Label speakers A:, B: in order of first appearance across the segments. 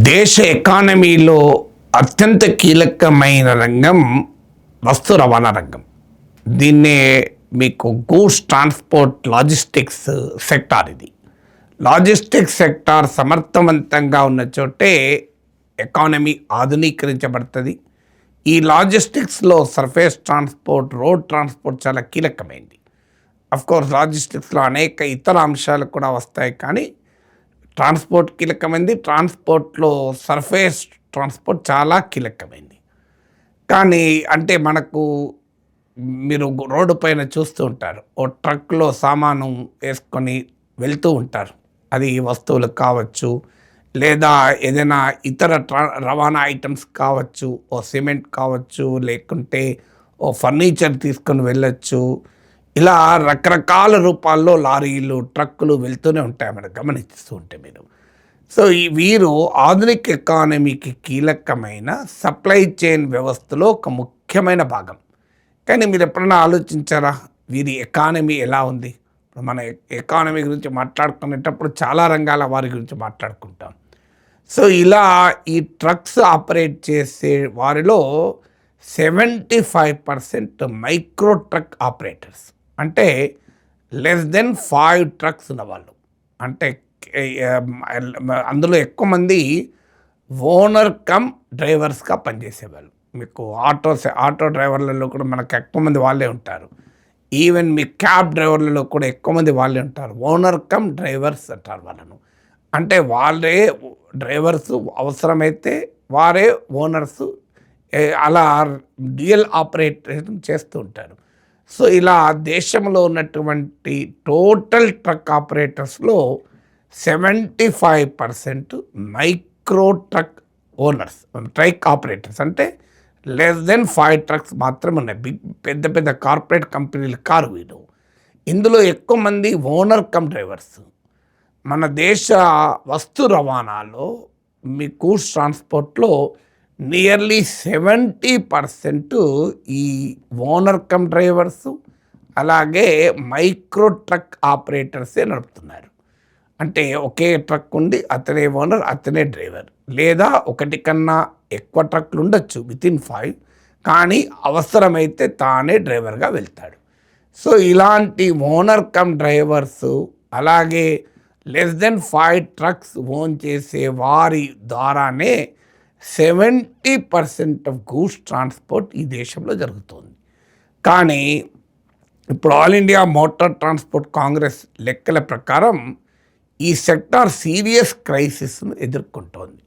A: దేశ ఎకానమీలో అత్యంత కీలకమైన రంగం వస్తు రవాణా రంగం. దీన్నే మీకు గూడ్స్ ట్రాన్స్పోర్ట్ లాజిస్టిక్స్ సెక్టార్. ఇది లాజిస్టిక్స్ సెక్టార్ సమర్థవంతంగా ఉన్న చోటే ఎకానమీ ఆధునీకరించబడుతుంది. ఈ లాజిస్టిక్స్లో సర్ఫేస్ ట్రాన్స్పోర్ట్, రోడ్ ట్రాన్స్పోర్ట్ చాలా కీలకమైంది. అఫ్కోర్స్ లాజిస్టిక్స్లో అనేక ఇతర అంశాలు కూడా వస్తాయి, కానీ ట్రాన్స్పోర్ట్ కీలకమైంది. ట్రాన్స్పోర్ట్లో సర్ఫేస్ ట్రాన్స్పోర్ట్ చాలా కీలకమైంది. కానీ అంటే మనకు మీరు రోడ్డు పైన చూస్తూ ఉంటారు, ఓ ట్రక్లో సామాను వేసుకొని వెళ్తూ ఉంటారు. అది వస్తువులు కావచ్చు, లేదా ఏదైనా ఇతర రవాణా ఐటమ్స్ కావచ్చు, ఓ సిమెంట్ కావచ్చు, లేకుంటే ఓ ఫర్నిచర్ తీసుకొని వెళ్ళచ్చు. ఇలా రకరకాల రూపాల్లో లారీలు, ట్రక్కులు వెళ్తూనే ఉంటాయి, మనం గమనిస్తూ ఉంటే మీరు. సో వీరు ఆధునిక ఎకానమీకి కీలకమైన సప్లై చైన్ వ్యవస్థలో ఒక ముఖ్యమైన భాగం. కానీ మీరు ఎప్పుడైనా ఆలోచించారా వీరి ఎకానమీ ఎలా ఉంది? మన ఎకానమీ గురించి మాట్లాడుకునేటప్పుడు చాలా రంగాల వారి గురించి మాట్లాడుకుంటాం. సో ఇలా ఈ ట్రక్స్ ఆపరేట్ చేసే వారిలో 75% మైక్రో ట్రక్ ఆపరేటర్స్, అంటే లెస్ దెన్ 5 ట్రక్స్ ఉన్నవాళ్ళు. అంటే అందులో ఎక్కువ మంది ఓనర్ కమ్ డ్రైవర్స్గా పనిచేసేవాళ్ళు. మీకు ఆటో డ్రైవర్లలో కూడా మనకు ఎక్కువ మంది వాళ్ళే ఉంటారు. ఈవెన్ మీ క్యాబ్ డ్రైవర్లలో కూడా ఎక్కువ మంది వాళ్ళే ఉంటారు. ఓనర్ కమ్ డ్రైవర్స్ అంటారు వాళ్ళను. అంటే వాళ్ళే డ్రైవర్స్, అవసరమైతే వారే ఓనర్స్, అలా డ్యూయల్ ఆపరేషన్ చేస్తూ ఉంటారు. సో ఇలా దేశంలో ఉన్నటువంటి టోటల్ ట్రక్ ఆపరేటర్స్లో 75% micro truck owners, truck operators. అంటే లెస్ దెన్ 5 ట్రక్స్ మాత్రమే ఉన్నాయి. పెద్ద పెద్ద కార్పొరేట్ కంపెనీలు కారు వీడు. ఇందులో ఎక్కువ మంది ఓనర్ కమ్ డ్రైవర్స్. మన దేశ వస్తు రవాణాలో మీ గూడ్స్ ట్రాన్స్పోర్ట్లో నియర్లీ 70% ఈ ఓనర్ కమ్ డ్రైవర్సు, అలాగే మైక్రో ట్రక్ ఆపరేటర్సే నడుపుతున్నారు. అంటే ఒకే ట్రక్ ఉండి అతనే ఓనర్, అతనే డ్రైవర్, లేదా ఒకటి కన్నా ఎక్కువ ట్రక్లు ఉండొచ్చు వితిన్ 5, కానీ అవసరమైతే తానే డ్రైవర్గా వెళ్తాడు. సో ఇలాంటి ఓనర్ కమ్ డ్రైవర్సు, అలాగే లెస్ దెన్ 5 ట్రక్స్ ఓన్ చేసే వారి ద్వారానే 70% ఆఫ్ గూడ్స్ ట్రాన్స్పోర్ట్ ఈ దేశంలో జరుగుతుంది. కానీ ఇప్పుడు all India motor transport Congress లెక్కల ప్రకారం ఈ సెక్టార్ సీరియస్ క్రైసిస్ను ఎదుర్కొంటోంది.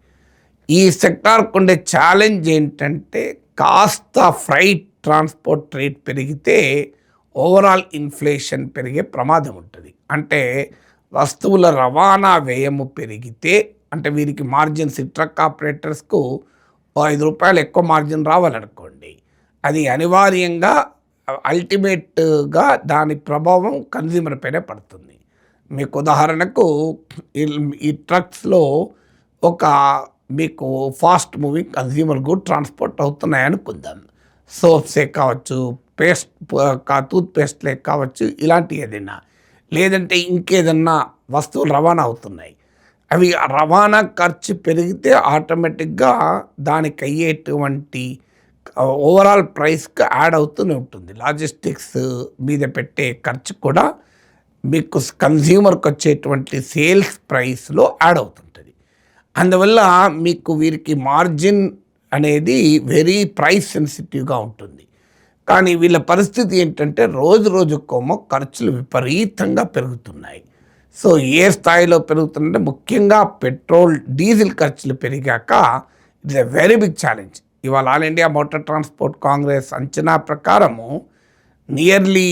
A: ఈ సెక్టార్కు ఉండే ఛాలెంజ్ ఏంటంటే, కాస్త ఫ్రైట్ ట్రాన్స్పోర్ట్ రేట్ పెరిగితే ఓవరాల్ ఇన్ఫ్లేషన్ పెరిగే ప్రమాదం ఉంటుంది. అంటే వస్తువుల రవాణా వ్యయము పెరిగితే, అంటే వీరికి మార్జిన్స్, ట్రక్ ఆపరేటర్స్కు ₹5 ఎక్కువ మార్జిన్ రావాలనుకోండి, అది అనివార్యంగా అల్టిమేట్గా దాని ప్రభావం కన్జ్యూమర్ పైనే పడుతుంది. మీకు ఉదాహరణకు ఈ ట్రక్స్లో మీకు fast moving consumer good transport అవుతున్నాయి అనుకుందాం. సోప్సే కావచ్చు, టూత్ పేస్ట్లే కావచ్చు, ఇలాంటి ఏదైనా, లేదంటే ఇంకేదన్నా వస్తువులు రవాణా అవుతున్నాయి. అవి రవాణా ఖర్చు పెరిగితే ఆటోమేటిక్గా దానికి అయ్యేటువంటి ఓవరాల్ ప్రైస్కి యాడ్ అవుతూనే ఉంటుంది. లాజిస్టిక్స్ మీద పెట్టే ఖర్చు కూడా మీకు కన్జ్యూమర్కి వచ్చేటువంటి సేల్స్ ప్రైస్లో యాడ్ అవుతుంటుంది. అందువల్ల మీకు వీరికి మార్జిన్ అనేది వెరీ ప్రైస్ సెన్సిటివ్గా ఉంటుంది. కానీ వీళ్ళ పరిస్థితి ఏంటంటే, రోజు రోజుకోమో ఖర్చులు విపరీతంగా పెరుగుతున్నాయి. సో ఏ స్థాయిలో పెరుగుతుందంటే, ముఖ్యంగా పెట్రోల్, డీజిల్ ఖర్చులు పెరిగాక it's a very big challenge. ఇవాళ all India motor transport congress అంచనా ప్రకారము nearly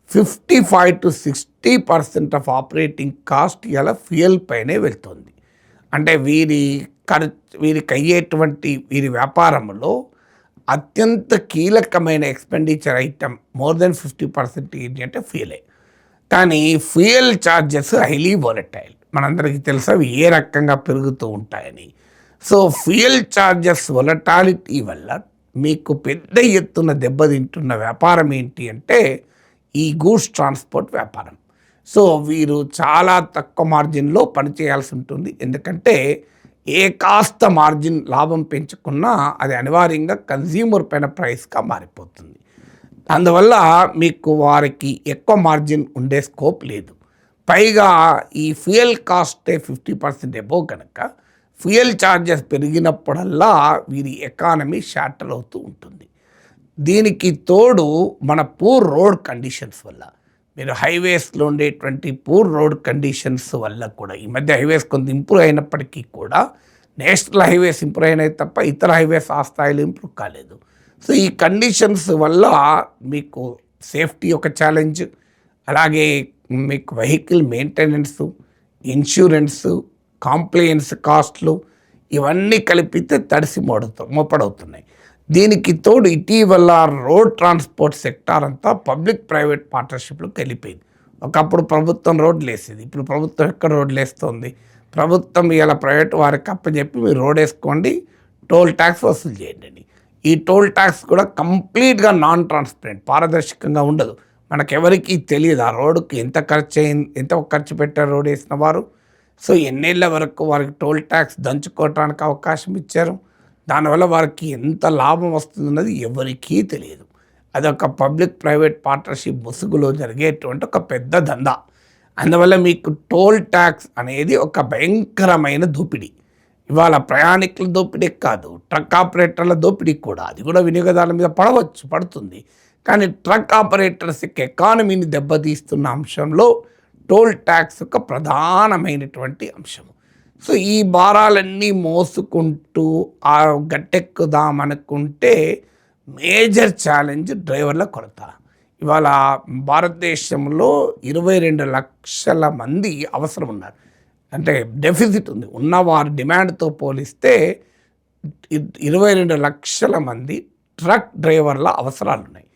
A: 55 to 60% of operating cost ఇలా ఫ్యూయల్ పైనే వెళ్తుంది. అంటే వీరికి అయ్యేటువంటి వీరి వ్యాపారంలో అత్యంత కీలకమైన ఎక్స్పెండిచర్ ఐటమ్ మోర్ దెన్ 50% ఏంటి అంటే ఫ్యూయలే. కానీ ఫ్యూయల్ ఛార్జెస్ హైలీ వోలటైల్. మనందరికీ తెలుసు అవి ఏ రకంగా పెరుగుతూ ఉంటాయని. సో ఫ్యూయల్ ఛార్జెస్ వొలటాలిటీ వల్ల మీకు పెద్ద ఎత్తున దెబ్బతింటున్న వ్యాపారం ఏంటి అంటే ఈ గూడ్స్ ట్రాన్స్పోర్ట్ వ్యాపారం. సో వీరు చాలా తక్కువ మార్జిన్లో పనిచేయాల్సి ఉంటుంది. ఎందుకంటే కాస్త మార్జిన్ లాభం పెంచుకున్నా అది అనివార్యంగా కన్జ్యూమర్ పైన ప్రైస్గా మారిపోతుంది. అందువల్ల మీకు వారికి ఎక్కువ మార్జిన్ ఉండే స్కోప్ లేదు. పైగా ఈ ఫ్యూయల్ కాస్టే 50% అబోవ్ కనుక ఫ్యూయల్ ఛార్జెస్ పెరిగినప్పుడల్లా వీరి ఎకానమీ షాటర్ అవుతూ ఉంటుంది. దీనికి తోడు మన పూర్ రోడ్ కండిషన్స్ వల్ల, మీరు హైవేస్లో ఉండేటువంటి పూర్ రోడ్ కండిషన్స్ వల్ల కూడా, ఈ మధ్య హైవేస్ కొంత ఇంప్రూవ్ అయినప్పటికీ కూడా నేషనల్ హైవేస్ ఇంప్రూవ్ అయినాయి తప్ప ఇతర హైవేస్ ఆ స్థాయిలో ఇంప్రూవ్ కాలేదు. సో ఈ కండిషన్స్ వల్ల మీకు సేఫ్టీ ఒక ఛాలెంజ్, అలాగే మీకు వెహికల్ మెయింటెనెన్సు, ఇన్సూరెన్సు, కాంప్లయన్స్ కాస్ట్లు ఇవన్నీ కలిపితే తడిసి మోపడవుతున్నాయి. దీనికి తోడు ఇటీవల రోడ్ ట్రాన్స్పోర్ట్ సెక్టార్ అంతా పబ్లిక్ ప్రైవేట్ పార్ట్నర్షిప్లోకి వెళ్ళిపోయింది. ఒకప్పుడు ప్రభుత్వం రోడ్లు వేసేది, ఇప్పుడు ప్రభుత్వం ఎక్కడ రోడ్లు వేస్తుంది? ప్రభుత్వం ఇలా ప్రైవేట్ వారికి అప్పచెప్పి మీరు రోడ్ వేసుకోండి, టోల్ ట్యాక్స్ వసూలు చేయండి అని. ఈ టోల్ ట్యాక్స్ కూడా కంప్లీట్గా నాన్ ట్రాన్స్పరెంట్, పారదర్శకంగా ఉండదు. మనకెవరికి తెలియదు ఆ రోడ్డుకి ఎంత ఖర్చు పెట్టారు రోడ్ వేసిన వారు. సో ఎన్నేళ్ల వరకు వారికి టోల్ ట్యాక్స్ దంచుకోవటానికి అవకాశం ఇచ్చారు, దానివల్ల వారికి ఎంత లాభం వస్తుందన్నది ఎవరికీ తెలియదు. అదొక పబ్లిక్ ప్రైవేట్ పార్ట్నర్షిప్ ముసుగులో జరిగేటువంటి ఒక పెద్ద దందా. అందువల్ల మీకు టోల్ ట్యాక్స్ అనేది ఒక భయంకరమైన దోపిడీ. ఇవాళ ప్రయాణికుల దోపిడీ కాదు, ట్రక్ ఆపరేటర్ల దోపిడీ కూడా. అది కూడా వినియోగదారుల మీద పడుతుంది. కానీ ట్రక్ ఆపరేటర్స్ ఎకానమీని దెబ్బతీస్తున్న అంశంలో టోల్ ట్యాక్స్ ఒక ప్రధానమైనటువంటి అంశం. సో ఈ భారాలన్నీ మోసుకుంటూ ఆ గట్టెక్కుదామనుకుంటే మేజర్ ఛాలెంజ్ డ్రైవర్ల కొరత. ఇవాళ భారతదేశంలో 22 లక్షల మంది అవసరం ఉన్నారు, అంటే డెఫిసిట్ ఉంది. ఉన్నవారి డిమాండ్తో పోలిస్తే 22 లక్షల మంది ట్రక్ డ్రైవర్ల అవసరాలు ఉన్నాయి.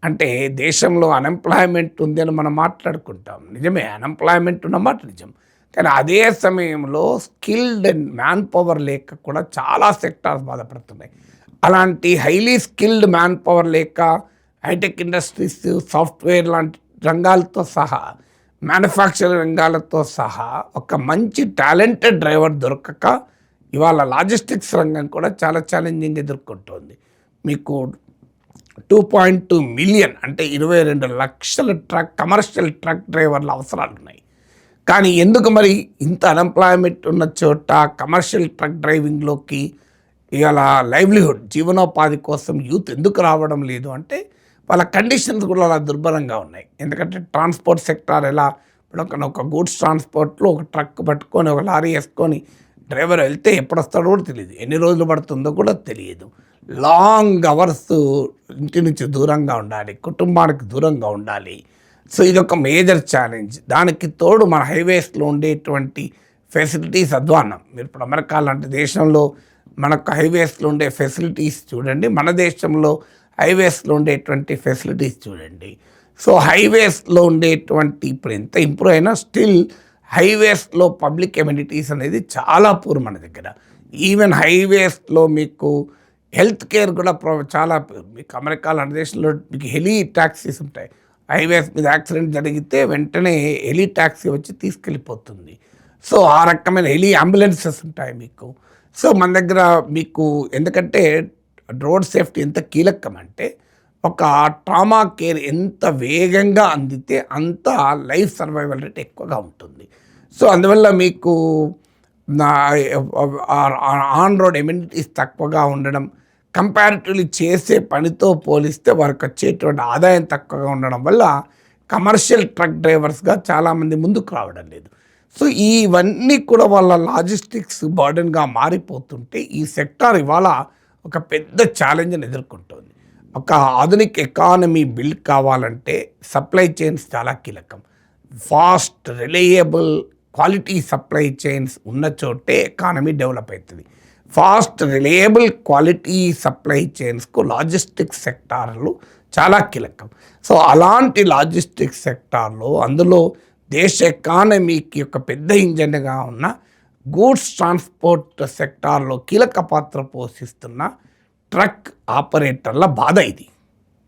A: అంటే దేశంలో అన్ఎంప్లాయ్మెంట్ ఉంది అని మనం మాట్లాడుకుంటాం, నిజమే, అన్ఎంప్లాయ్మెంట్ ఉన్నమాట నిజం. కానీ అదే సమయంలో స్కిల్డ్ అండ్ మ్యాన్ పవర్ లేక కూడా చాలా సెక్టార్స్ బాధపడుతున్నాయి. అలాంటి హైలీ స్కిల్డ్ మ్యాన్ పవర్ లేక హైటెక్ ఇండస్ట్రీస్, సాఫ్ట్వేర్ లాంటి రంగాలతో సహా, మ్యానుఫ్యాక్చరింగ్ రంగాలతో సహా ఒక మంచి టాలెంటెడ్ డ్రైవర్ దొరకక ఇవాళ లాజిస్టిక్స్ రంగం కూడా చాలా ఛాలెంజింగ్ ఎదుర్కొంటుంది. మీకు 2.2 మిలియన్ అంటే 22 లక్షల కమర్షియల్ ట్రక్ డ్రైవర్ల అవసరాలు ఉన్నాయి. కానీ ఎందుకు మరి ఇంత అన్ఎంప్లాయ్మెంట్ ఉన్న చోట కమర్షియల్ ట్రక్ డ్రైవింగ్లోకి ఇవాళ లైవ్లీహుడ్, జీవనోపాధి కోసం యూత్ ఎందుకు రావడం లేదు అంటే వాళ్ళ కండిషన్స్ కూడా అలా దుర్భరంగా ఉన్నాయి. ఎందుకంటే ట్రాన్స్పోర్ట్ సెక్టార్ ఎలా, ఇప్పుడు ఒక గూడ్స్ ట్రాన్స్పోర్ట్లో ఒక ట్రక్ పట్టుకొని ఒక లారీ వేసుకొని డ్రైవర్ వెళ్తే ఎప్పుడు వస్తాడో కూడా తెలియదు, ఎన్ని రోజులు పడుతుందో కూడా తెలియదు. లాంగ్ అవర్స్ ఇంటి నుంచి దూరంగా ఉండాలి, కుటుంబానికి దూరంగా ఉండాలి. సో ఇదొక మేజర్ ఛాలెంజ్. దానికి తోడు మన హైవేస్లో ఉండేటువంటి ఫెసిలిటీస్ అధ్వాన్నం. మీరు ఇప్పుడు అమెరికా లాంటి దేశంలో మనకు హైవేస్లో ఉండే ఫెసిలిటీస్ చూడండి, మన దేశంలో హైవేస్లో ఉండేటువంటి ఫెసిలిటీస్ చూడండి. సో హైవేస్లో ఉండేటువంటి ఇప్పుడు ఎంత ఇంప్రూవ్ అయినా స్టిల్ హైవేస్లో పబ్లిక్ ఎమ్యూనిటీస్ అనేది చాలా పూర్ మన దగ్గర. ఈవెన్ హైవేస్లో మీకు హెల్త్ కేర్ కూడా చాలా, మీకు అమెరికా లాంటి దేశంలో మీకు హెలీ ట్యాక్సీస్ ఉంటాయి. హైవేస్ మీద యాక్సిడెంట్ జరిగితే వెంటనే హెలీ ట్యాక్సీ వచ్చి తీసుకెళ్ళిపోతుంది. సో ఆ రకమైన హెలీ అంబులెన్సెస్ ఉంటాయి మీకు. సో మన దగ్గర మీకు ఎందుకంటే రోడ్ సేఫ్టీ ఎంత కీలకం అంటే ఒక ట్రామా కేర్ ఎంత వేగంగా అందితే అంత లైఫ్ సర్వైవల్ రేట్ ఎక్కువగా ఉంటుంది. సో అందువల్ల మీకు ఆన్ రోడ్ ఎమ్యూనిటీస్ తక్కువగా ఉండడం, కంపారిటివ్లీ చేసే పనితో పోలిస్తే వారికి వచ్చేటువంటి ఆదాయం తక్కువగా ఉండడం వల్ల కమర్షియల్ ట్రక్ డ్రైవర్స్గా చాలామంది ముందుకు రావడం లేదు. సో ఇవన్నీ కూడా వాళ్ళ లాజిస్టిక్స్ బర్డెన్గా మారిపోతుంటే ఈ సెక్టార్ ఇవాళ ఒక పెద్ద ఛాలెంజ్ని ఎదుర్కొంటుంది. ఒక ఆధునిక ఎకానమీ బిల్డ్ కావాలంటే సప్లై చైన్స్ చాలా కీలకం. Fast, reliable, quality supply chains ఉన్న చోటే ఎకానమీ డెవలప్ అవుతుంది. ఫాస్ట్, రిలయబుల్, క్వాలిటీ సప్లై చైన్స్కు లాజిస్టిక్స్ సెక్టార్లు చాలా కీలకం. సో అలాంటి లాజిస్టిక్స్ సెక్టార్లో అందులో దేశ ఎకానమీకి ఒక పెద్ద ఇంజన్గా ఉన్న గూడ్స్ ట్రాన్స్పోర్ట్ సెక్టార్లో కీలక పాత్ర పోషిస్తున్న ట్రక్ ఆపరేటర్ల బాధ ఇది.